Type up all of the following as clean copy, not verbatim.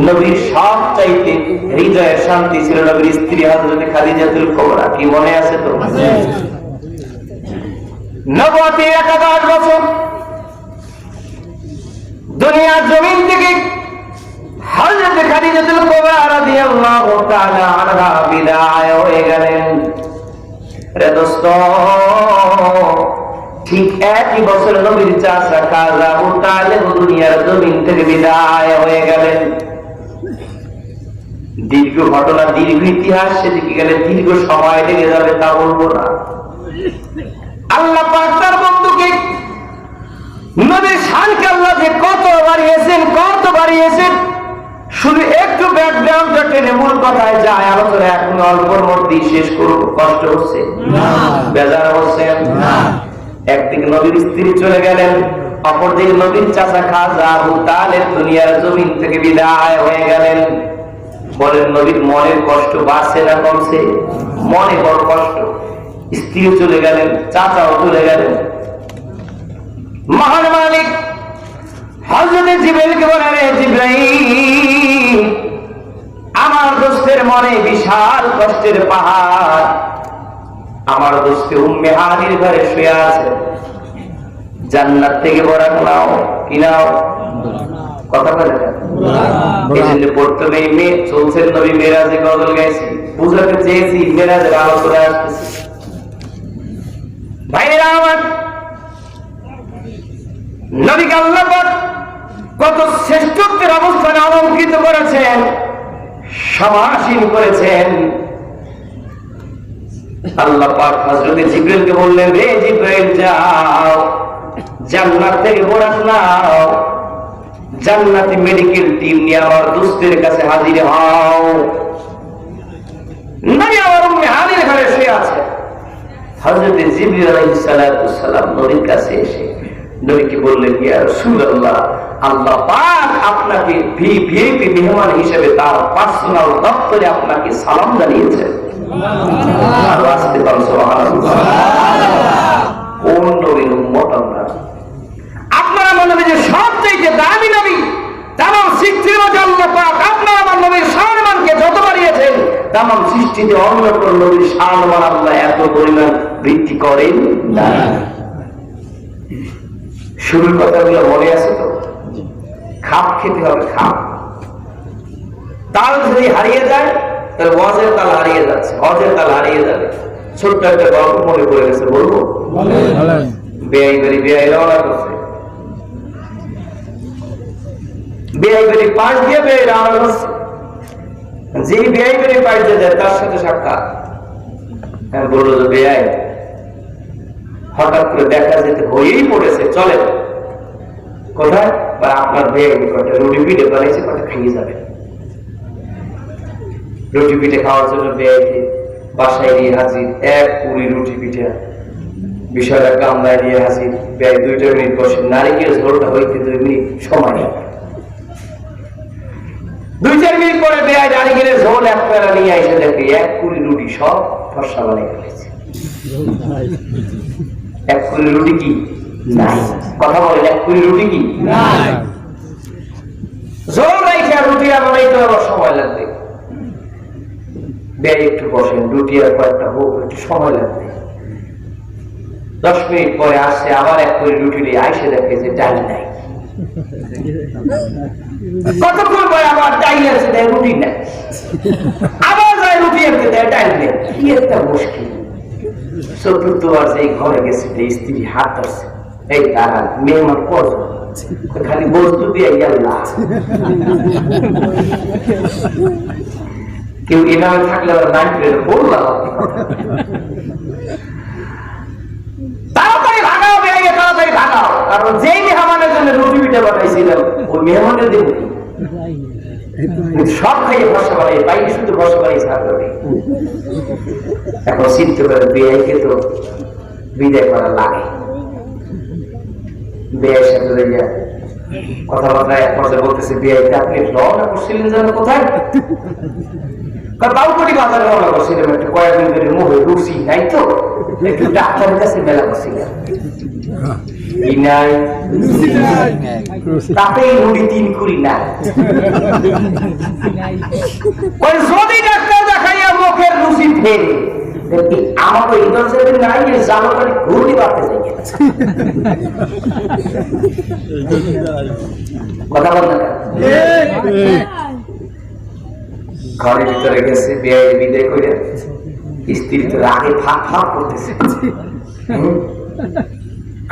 নবীর সব চাইতে হৃদয়ের শান্তি ছিল নবীর স্ত্রী হযরতে খাদিজাতুল কুবরা। কি মনে আছে তো? নবুয়তের 11 বছর দুনিয়ার জমিন থেকে হযরতে খাদিজাতুল কুবরা রাদিয়াল্লাহু তাআলা আনহা বিদায় হয়ে গেলেন। রে দোস্ত, ঠিক একই বছর নবীর চাচা খাজা আবু তালেব দুনিয়ার জমিন থেকে বিদায় হয়ে গেলেন। দীর্ঘ ঘটনা, দীর্ঘ ইতিহাস, সেদিকে গেলে দীর্ঘ সময় লেগে যাবে, তা বলবো না। আল্লাহ পাক তার বন্ধুকে নবীর শানকে আল্লাহ যে কত বাড়িয়েছেন, শুধু একটু ব্যাকগ্রাউন্ডটা টেনে মূল কথায় যায়, আলোচনা এখন অল্পর মধ্যেই শেষ করব। কষ্ট হচ্ছে না? বেজার হচ্ছে না? একদিকে নবীর স্ত্রী চলে গেলেন, অপরদিকে নবীর চাচা খাজা আবু তালেব দুনিয়ার জমিন থেকে বিদায় হয়ে গেলেন। বলেন, নবীর মনের কষ্ট বাড়ছে না কমছে? মনে বড় কষ্ট। স্ত্রীও চলে গেলেন, চাচাও চলে গেলেন। মহান মালিক হযরতে জিবরাইলকে বলেন, রে জিবরাইল, আমার দোস্তের মনে বিশাল কষ্টের পাহাড়। আমার দোস্তে উম্মে হানির ঘরে শুয়ে আছে, জান্নাত থেকে বরাক নাও। কি নাও? কথা বলে না? এই জন্য প্রথমে চলছে নবী মেরাজে গজল গাইছি, বুঝাতে চেয়েছি মেরাজের আলোচনা আসতেছে। ভাইরা আমার, নবীকে আল্লাহ পাক কত শ্রেষ্ঠত্বের অবস্থানে অলঙ্কৃত করেছেন, সমাসীন করেছেন। আল্লাহ পাক হযরতে জিবরাইলকে বললেন, রে জিবরাইল, যাও জান্নাত থেকে বোরাক নাও, জান্নাতি মেডিকেল টিম নিয়ে আমার দোস্তের কাছে হাজির হও। নবী আমার উম্মে হানির ঘরে শুয়ে আছে। হযরতে জিবরাইল আলাইহিস সালাতু সালাম নবীর কাছে এসে নবীকে বললেন, ইয়া রাসূলুল্লাহ, আল্লাহ পাক আপনাকে ভিভিআইপি মেহমান হিসেবে তার পার্সোনাল দপ্তরে আপনাকে সালাম জানিয়েছেন। আরো আসতে পারেন সুবহানাল্লাহ। কোন নবীর উম্মত আমরা? আপনারা মনে হয় যে সবচেয়ে দামি নবী, তামাম সৃষ্টির মাঝে আল্লাহ পাক আপনার আমার নবীর সম্মানকে যত বাড়িয়েছেন, তামাম সৃষ্টিতে অন্য কোন নবীর সম্মান আল্লাহ এত পরিমাণ বৃদ্ধি করেন না। শুরুর কথাগুলো মনে আছে তো? খাপ খেতে হবে, খাপ। তাল যদি হারিয়ে যায় তাহলে ওয়াজের তাল হারিয়ে যাচ্ছে, হজের তাল হারিয়ে যাবে। ছোট্ট একটা গল্প মনে পড়ে গেছে, বলবো? বেআই রওনা করছে, বেআই পাশ দিয়ে বেআই রওনা করছে। যে বেআই পাশ দিয়ে যায় তার সাথে সাক্ষাৎ। বললো যে বেআই, হঠাৎ করে দেখা যেতে হয়েই পড়েছে, চলে কোথায়? আপনার বেআই কটা রুটি পিঠে বানিয়েছে, কটা খাইয়ে যাবে। রুটি পিঠে খাওয়ার জন্য বেআইকে বাসায় নিয়ে হাজির, এক পুরি রুটি পিঠে বিষয়টা গামলায় নিয়ে হাজির। বেআই 2 মিনিট বসে, নারিকেল ঝোলটা হইতে 2 মিনিট সময় নেয়। 2-4 মিনিট পরে বেআই নারিকেলের ঝোল এক পেয়ালা নিয়ে এসে দেখে এক পুরি রুটি সব ফর্সা বানিয়ে ফেলেছে। এক পুরি রুটি কি নাই? কথা বলেন, এক পুরি রুটি কি নাই? ঝোল রাইখে রুটি আর বানাইতে আবার সময় লাগবে। বেআই একটু বসেন, রুটি আর কয়েকটা হোক, একটু সময় লাগবে। 10 মিনিট পরে আসছে, আবার এক পুরি রুটি নিয়ে আইসে দেখে যে ডাল নাই। কতক্ষণ পরে আবার ডাল আছে, দেয় রুটি নাই। আবার যায় রুটি আনতে, দেয় ডাল নেই। কি একটা মুশকিল। চতুর্থবার সেই ঘরে গেছে, স্ত্রী হাত ধরছে, এই দাঁড়ান, মেহমান কজন? খালি বস্তু দিয়ে আল্লাহ। কেউ এভাবে থাকলে আবার নাম পেয়ে বললাম, তাড়াতাড়ি ভাগাও বেরিয়ে, তাড়াতাড়ি ভাগাও। কারণ যেই মেহমানের জন্য রুটি পিঠা বানাইছিলাম ওই মেহমানের দেব সব খাইয়ে বসা বানাই, বাইরে শুধু বসা বানাই ছাড়বে। এখন চিন্তা করে বেআইকে তো বিদায় করা লাগে। বেআইয়ের সাথে কথাবার্তা এক পর্যায়ে বলতেছে, বেআইকে আপনি রওনা করছিলেন যেন কোথায়? বাউকটি বাজারে রওনা করছিলাম, একটু কয়েকদিন ধরে মুখে রুচি নাই তো, একটু ডাক্তারের কাছে মেলা করছিলাম। নাই তাতেই রুটি 3 কুড়ি না। ওই যদি ডাক্তার দেখাইয়া মুখের রুচি ফেরে আমার তো ইন্টার সেভেন নাই জানো করে ঘুরি বাড়তে চাই কথা বলতে ঘরের ভিতরে গেছে বিয়ে বিদায় করে স্ত্রী তো রাগে ফাঁক ফাঁক করতেছে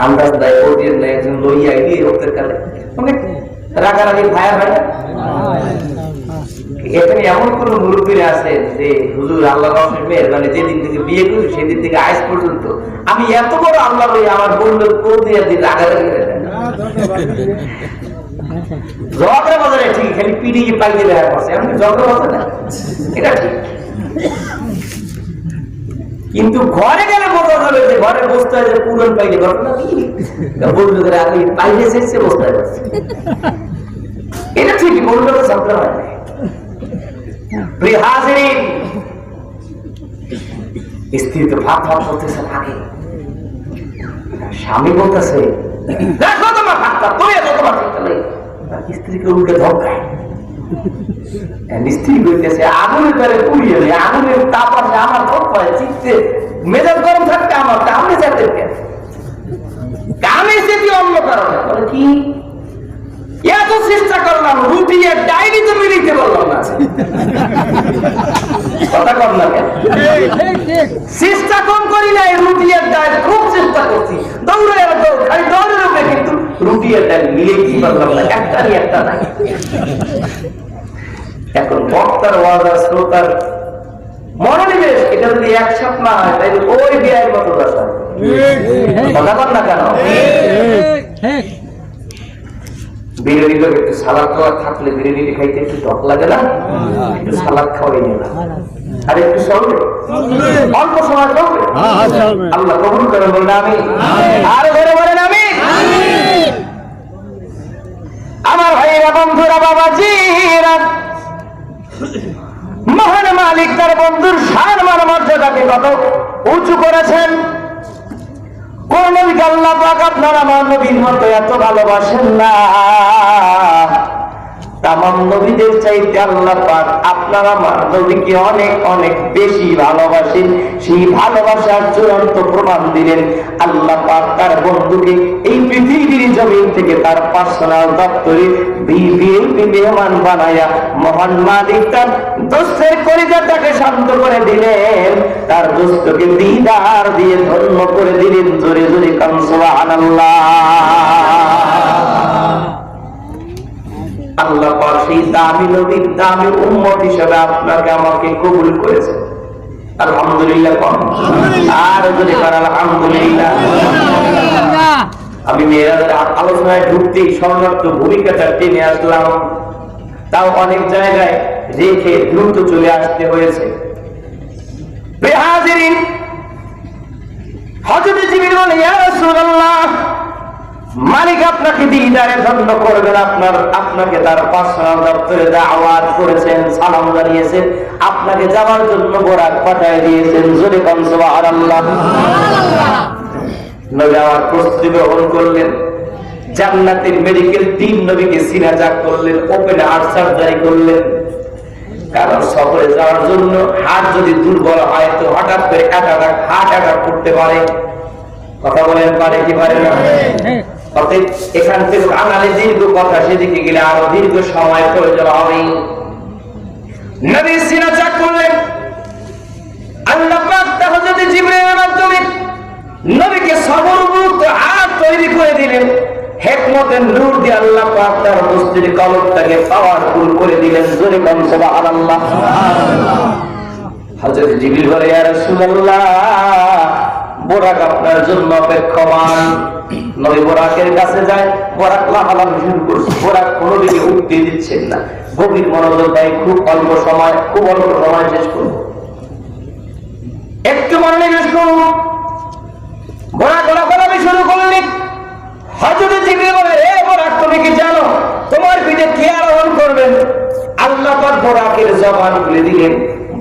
আন্দাজ দেয় ওদের না একজন লইয়া গিয়ে ওদের কালে অনেক রাগারাগি ভায়া ভাই এখানে এমন কোন মুরব্বীরা আছে যে হুজুর আল্লাহ রহমের মানে যেদিন থেকে বিয়ে করি সেদিন থেকে আজ পর্যন্ত আমি এত বড় আল্লাহ লই আমার বন্ধু কোন দিয়ে দিন রাগারাগি ঝগড়া বাজারে ঠিক খালি পিড়িয়ে পাইয়ে দেখা করছে এমন ঝগড়া বাজার না এটা ঠিক কিন্তু ঘরে গেলে বোঝা যাবে যে ঘরে বসতে হয় যে পুরন পাইলে ঘটনা কি বললো আগে পাইলে শেষে বসতে হয় এটা ঠিকই বললো ঝগড়া হয় না। প্রিয় হাজিরিন স্ত্রী তো ভাত ভাত করতেছে আগে স্বামী বলতেছে দেখো তোমার ভাতটা তুমি এত তোমার স্ত্রীকে উল্টে ধমকায় স্ত্রী বলতেছে আগুনের তারে পুড়িয়ে নেই আগুনের তাপ আসে আমার ধমকায় চিত্তে মেজাজ গরম থাকতে আমার কামড়ে যাতে কামে সেটি অন্য কারণে বলে কি এত চেষ্টা করলাম রুটি আর ডাইরি তো মিলিতে বললাম না কথা কর না চেষ্টা কম করি না রুটি আর ডাইরি খুব চেষ্টা করছি দৌড়ে খালি দৌড়ে রোগে কিন্তু রুটি আর ডাইরি মিলে কি পারলাম না একটা নিয়ে একটা নাই। এখন বক্তার ওয়াজার শ্রোতার মনোনিবেশ এটা যদি একসাথ না হয় তাই ওই বিয়ের মতো দশা কথা কর না কেন বিরিয়ানি করে একটু সালাদ খাওয়া থাকলে বিরিয়ানি খাইতে একটু টক লাগে না একটু সালাদ খাওয়াই না আর একটু চলবে অল্প সময় চলবে আল্লাহ কবুল করে বললেন আমি আর ঘরে বলেন আমি আমার ভাইয়েরা বন্ধুরা বাবাজিরা মহান মালিক তার বন্ধুর শান মান মর্যাদাকে কত উঁচু করেছেন। কোন নবীকে আল্লাহ পাক আপনার আমার নবীর মতো এত ভালোবাসেন না তামাম নবীদের চাইতে আল্লাহ পাক আপনার আমার নবীকে অনেক অনেক বেশি ভালোবাসেন। সেই ভালোবাসার চূড়ান্ত প্রমাণ দিলেন আল্লাহ পাক তার বন্ধুকে এই পৃথিবীর জমিন থেকে তার পার্সোনাল দপ্তরে ভিভিআইপি মেহমান বানায়া মহান মালিক তার দোস্তের কলিজাটাকে শান্ত করে দিলেন তার দোস্তকে দিদার দিয়ে ধন্য করে দিলেন। জোরে জোরে কান সুবহানাল্লাহ। আল্লাহ পাক সেই দামি নবীর দামি উম্মত হিসেবে আপনাকে আমাকে কবুল করেছেন আলহামদুলিল্লাহ। আর যদি আলহামদুলিল্লাহ। আমি মেরাজ আলোচনায় ঢুকতেই সংরক্ত ভূমিকাটা টেনে আসলাম তাও অনেক জায়গায় রেখে দ্রুত চলে আসতে হয়েছে। হাজিরিন হযরত জিবরিল বলে ইয়া রাসূলুল্লাহ মালিক আপনাকে দিদারে ধন্য করবেন আপনাকে তার পার্সোনাল দপ্তরে দাওয়াত করেছেন সালাম জানিয়েছেন আপনাকে যাওয়ার জন্য বরাত পাঠিয়ে দিয়েছেন। জোরে কান সুবহানাল্লাহ। নবী আমার প্রস্তুতি গ্রহণ করলেন জান্নাতের মেডিকেল টিম নবীকে সিনাজাক করলেন ওপেন হার্ট সার্জারি করলেন কারণ সফরে যাওয়ার জন্য হার্ট যদি দুর্বল হয় তো হঠাৎ করে হার্ট অ্যাটাক করতে পারে। কথা বলেন পারে কি পারে না? অতএব এখান থেকে আনালে দীর্ঘ কথা সেদিকে গেলে আরো দীর্ঘ সময় প্রয়োজন হবে। নবী সিনাজাক করলেন আল্লাহ পাক হযরত জিবরিলের মাধ্যমে নবীকে সবরমুক্ত হাত তৈরি করে দিলেন। হিকমতের নূর দিয়ে আল্লাহ পাক তার বস্তির কলবটাকে পাওয়ারফুল করে দিলেন। জোরে বলেন সুবহানাল্লাহ। হযরত জিবরিল বলে ইয়া রাসূলুল্লাহ বোরাক আপনার জন্য অপেক্ষমান। নবী বোরাকের কাছে যায় বোরাক লাফালাফি শুরু করছে বোরাক কোনো দিকে উঠতে দিচ্ছেন না। গভীর মনোযোগ দেয় খুব অল্প সময় শেষ করব একটু মনোনিবেশ করুন। বোরাক লাফালাফি শুরু করলেন। হযরত জিবরিল বলে হে বোরাক তুমি কি জানো তোমার পিঠে কে আরোহণ করবেন? আল্লাহ পাক বোরাকের জবান খুলে দিলেন।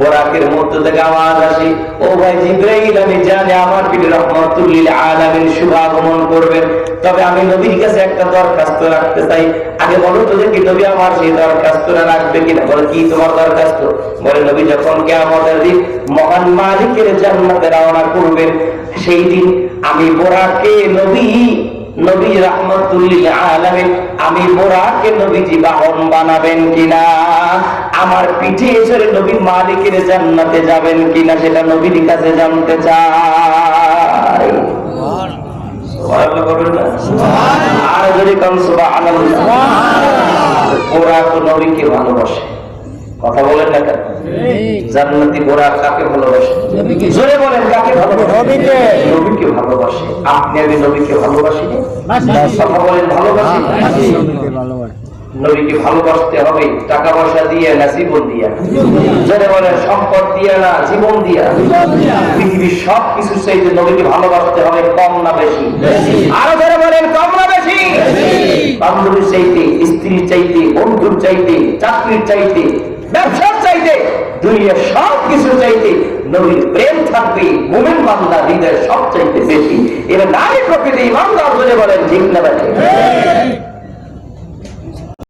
বোরাকের মধ্য থেকে আওয়াজ আসে, ও ভাই জিবরাইল, আমি জানি আমার পিঠে রহমাতুল লিল আলামিন শুভাগমন করবেন, তবে আমি নবীর কাছে একটা দরখাস্ত রাখতে চাই। আগে বলো তো দেখি নবী আমার সেই দরখাস্তটা রাখবে কিনা। বলে কি তোমার দরখাস্ত? বলে নবী যখন কিয়ামতের দিন মহান মালিকের জান্নাতে রওনা করবেন, সেই দিন আমি বোরাকে নবী রাহমাতুল লিল আলামিন, আমি বোরাকে নবীজি বাহন বানাবেন কিনা, আমার পিঠে চড়ে নবী মালিকের জান্নাতে যাবেন কিনা, সেটা নবীর কাছে জানতে চাই। আর যদি কোন সুবহানাল্লাহ। বোরাক নবীকে ভালোবাসে, কথা বলেন না কেন? জান্নাতি বোরাক কাকে ভালোবাসে? জোরে বলেন, কাকে ভালোবাসে? নবীকে ভালোবাসে। আপনি আমি নবীকে ভালোবাসি, কথা বলেন ভালোবাসি। নবীকে ভালোবাসতে হবে টাকা পয়সা দিয়ে না জীবন দিয়া? জোরে বলেন, সম্পদ দিয়া না জীবন দিয়া? পৃথিবীর সব কিছু চাইতে নবীকে ভালোবাসতে হবে, কম না বেশি? আরো জোরে বলেন, কম না বেশি? বান্ধবীর চাইতে, স্ত্রীর চাইতে, বন্ধুর চাইতে, চাকরির চাইতে, ব্যবসার চাইতে, দুনিয়ার সব কিছু চাইতে নবীর প্রেম থাকবে মুমিন বান্দা হৃদয়ের সব চাইতে বেশি। এরা নারী প্রকৃতি ইমানদার। জোরে বলেন ঠিক না?